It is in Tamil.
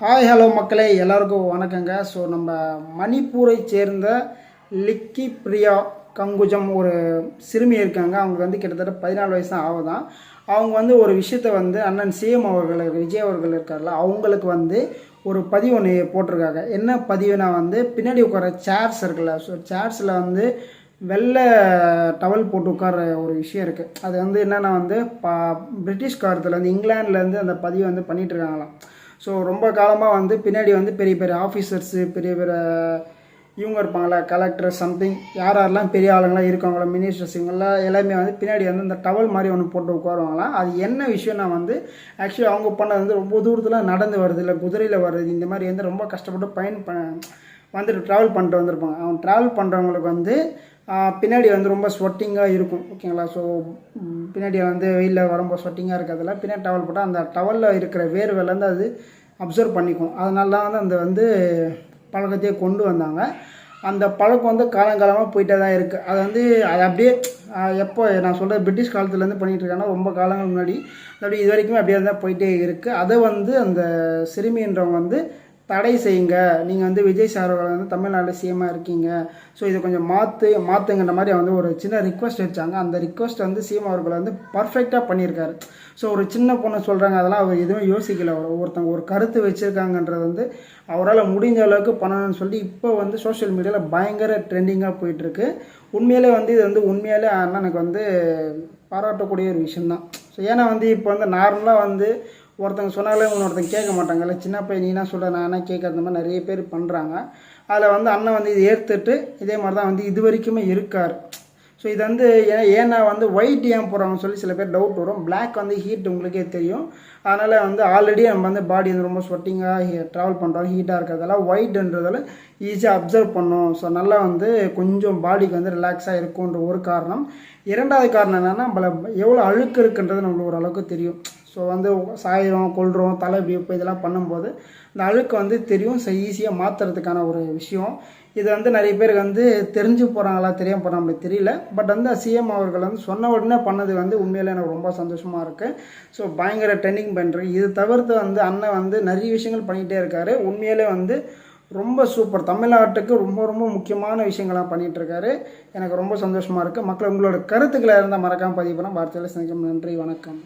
ஹாய் ஹலோ மக்களே, எல்லாருக்கும் வணக்கங்க. ஸோ நம்ம மணிப்பூரை சேர்ந்த லிக்கி பிரியா கங்குஜம் ஒரு சிறுமி இருக்காங்க. அவங்க கிட்டத்தட்ட 14 வயசு தான் ஆகுதான். அவங்க ஒரு விஷயத்தை அண்ணன் சிஎம் அவர்கள் விஜய் அவர்கள் இருக்கார்ல, அவங்களுக்கு ஒரு பதிவு ஒன்று போட்டிருக்காங்க. என்ன பதிவுனா பின்னாடி உட்கார சேர்ஸ் இருக்குல்ல, ஸோ சேர்ஸில் வெள்ளை டவல் போட்டு உட்கார ஒரு விஷயம் இருக்குது. அது என்னென்னா பிரிட்டிஷ் காலத்தில் இங்கிலாந்துலேருந்து அந்த பதிவு பண்ணிகிட்ருக்காங்களாம். ஸோ ரொம்ப காலமாக பின்னாடி பெரிய பெரிய ஆஃபீஸர்ஸு, பெரிய பெரிய இவங்க இருப்பாங்களா, கலெக்டர் சம்திங், யாரெல்லாம் பெரிய ஆளுங்களாம் இருக்காங்களோ, மினிஸ்டர்ஸ், இவங்கெல்லாம் எல்லாமே பின்னாடி இந்த டவல் மாதிரி ஒன்று போட்டு உட்காருவாங்களாம். அது என்ன விஷயம்னா ஆக்சுவலி அவங்க பண்ணது ரொம்ப தூரத்தில் நடந்து வருது, இல்லை குதிரையில் வருது, இந்த மாதிரி ரொம்ப கஷ்டப்பட்டு ட்ராவல் பண்ணிட்டு வந்திருப்பாங்க. அவங்க ட்ராவல் பண்ணுறவங்களுக்கு பின்னாடி ரொம்ப ஸ்வெட்டிங்காக இருக்கும், ஓகேங்களா. ஸோ பின்னாடி வெயிலில் வரும்போது ஸ்வெட்டிங்காக இருக்கிறதுல பின்னாடி டவல் போட்டால் அந்த டவலில் இருக்கிற வேர்வையிலேருந்து அது அப்சர்வ் பண்ணிக்கும். அதனால தான் அந்த பழக்கத்தையே கொண்டு வந்தாங்க. அந்த பழக்கம் காலங்காலமாக போயிட்டே தான் இருக்குது. அது அப்படியே எப்போ நான் சொல்கிற பிரிட்டிஷ் காலத்துலேருந்து பண்ணிகிட்டு இருக்காங்கன்னா ரொம்ப காலங்கள் முன்னாடி அப்படி இது வரைக்குமே அப்படியே தான் போயிட்டே இருக்குது. அதை அந்த சிறுமின்றவங்க தடை செய்யுங்க, நீங்கள் விஜய் சார் தமிழ்நாடு சிஎம்மாக இருக்கீங்க, ஸோ இதை கொஞ்சம் மாற்றுங்கிற மாதிரி ஒரு சின்ன ரிக்வஸ்ட் வச்சாங்க. அந்த ரிக்வஸ்ட் சிஎம் அவர்கள் பர்ஃபெக்டாக பண்ணியிருக்காரு. ஸோ ஒரு சின்ன பொண்ணு சொல்கிறாங்க, அதெல்லாம் அவர் எதுவும் யோசிக்கல. ஒருத்தங்க ஒரு கருத்து வச்சுருக்காங்கன்றது அவரால் முடிஞ்ச அளவுக்கு பண்ணணும்னு சொல்லி இப்போ சோஷியல் மீடியாவில் பயங்கர ட்ரெண்டிங்காக போயிட்டுருக்கு. உண்மையிலே இது உண்மையிலே அண்ணனுக்கு பாராட்டக்கூடிய ஒரு விஷயந்தான். ஸோ ஏன்னா இப்போ நார்மலாக ஒருத்தங்க சொன்னாலே ஒருத்தங்க கேட்க மாட்டாங்கல்ல, சின்ன பையன் நீனா சொல்கிற நான் என்ன கேட்கறது மாதிரி நிறைய பேர் பண்ணுறாங்க. அதில் அண்ணன் இது ஏற்றுட்டு இதே மாதிரி தான் இது வரைக்குமே இருக்கார். ஸோ இது ஏன்னா ஒயிட் ஏன் போகிறாங்கன்னு சொல்லி சில பேர் டவுட் வரும். பிளாக் ஹீட் உங்களுக்கே தெரியும். அதனால் ஆல்ரெடி நம்ம பாடி ரொம்ப ஸ்வெட்டிங்காக ட்ராவல் பண்ணுறோம், ஹீட்டாக இருக்கிறதால ஒயிட்ன்றதால ஈஸியாக அப்சர்வ் பண்ணோம். ஸோ நல்லா கொஞ்சம் பாடிக்கு ரிலாக்ஸாக இருக்குன்ற ஒரு காரணம். இரண்டாவது காரணம் என்னென்னா, நம்மள எவ்வளோ அழுக்கு இருக்குன்றது நம்மளுக்கு ஓரளவுக்கு தெரியும். ஸோ சாயிரம் கொள்கிறோம் தலை இப்போ இதெல்லாம் பண்ணும்போது இந்த அழுக்கு தெரியும். ஸோ ஈஸியாக மாற்றுறதுக்கான ஒரு விஷயம். இது நிறைய பேருக்கு தெரிஞ்சு போகிறாங்களா தெரியாமல் போகிறாங்க நம்மளுக்கு தெரியல. பட் சிஎம் அவர்கள் சொன்ன உடனே பண்ணது உண்மையிலே எனக்கு ரொம்ப சந்தோஷமாக இருக்குது. ஸோ பயங்கர ட்ரெண்டிங் பண்ணுறேன். இது தவிர்த்து அண்ணன் நிறைய விஷயங்கள் பண்ணிகிட்டே இருக்காரு. உண்மையிலே ரொம்ப சூப்பர். தமிழ்நாட்டுக்கு ரொம்ப ரொம்ப முக்கியமான விஷயங்கள்லாம் பண்ணிகிட்ருக்காரு. எனக்கு ரொம்ப சந்தோஷமாக இருக்குது. மக்கள் உங்களோட கருத்துக்களை இருந்தால் மறக்காமல் பதிவு பண்ண வார்த்தையில் சந்திக்கும். நன்றி, வணக்கம்.